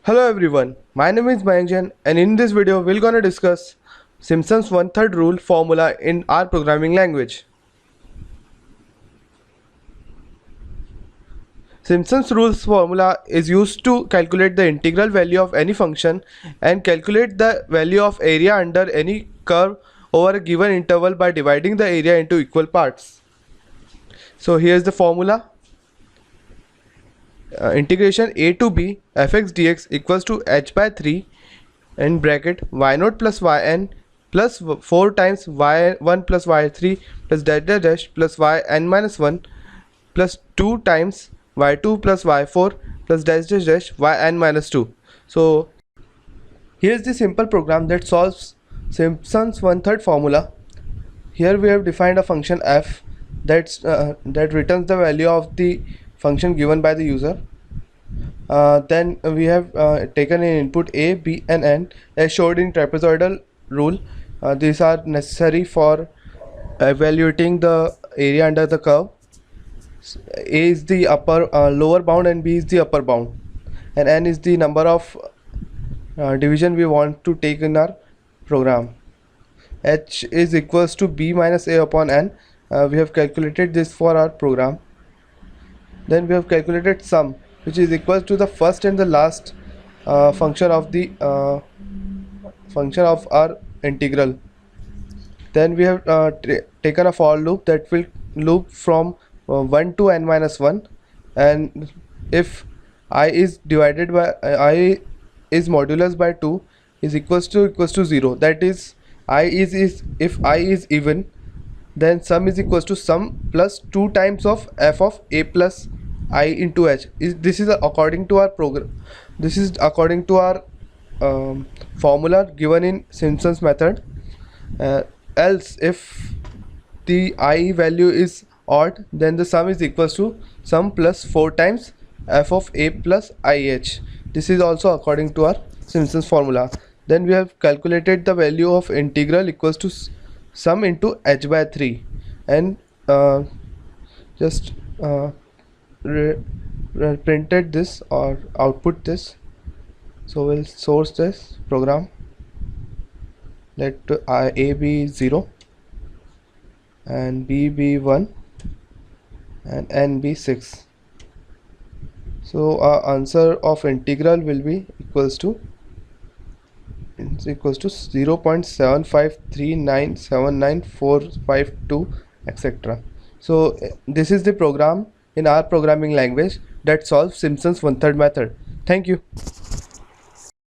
Hello everyone, my name is Mayank Jain and in this video we're gonna discuss Simpson's one-third rule formula in R programming language. Simpson's rules formula is used to calculate the integral value of any function and calculate the value of area under any curve over a given interval by dividing the area into equal parts. So here's the formula. Integration a to b fx dx equals to h by 3 in bracket y0 plus yn plus 4 times y1 plus y3 plus dash dash dash plus yn minus 1 plus 2 times y2 plus y4 plus dash dash dash yn minus 2. So here's the simple program that solves Simpson's one-third formula. Here we have defined a function f that returns the value of the function given by the user. Then we have taken an input a, b and n as showed in trapezoidal rule. These are necessary for evaluating the area under the curve. A is the lower bound and b is the upper bound, and n is the number of division we want to take in our program. H is equals to b minus a upon n. We have calculated this for our program. Then we have calculated sum, which is equal to the first and the last function of our integral. Then we have taken a for loop that will loop from 1 to n minus 1, and if I is divided by I is modulus by 2 is equals to 0, that is if I is even, then sum is equals to sum plus 2 times of f of a plus I into h. This is according to our program. This is according to our formula given in Simpson's method. Else, if the I value is odd, then the sum is equals to sum plus 4 times f of a plus ih. This is also according to our Simpson's formula. Then we have calculated the value of integral equals to sum into h by 3, and just printed this or output this. So we'll source this program. Let a be 0 and b be 1 and n be 6. So our answer of integral will be equals to 0.753979452 etc. So this is the program in our programming language that solves Simpson's one-third method. Thank you.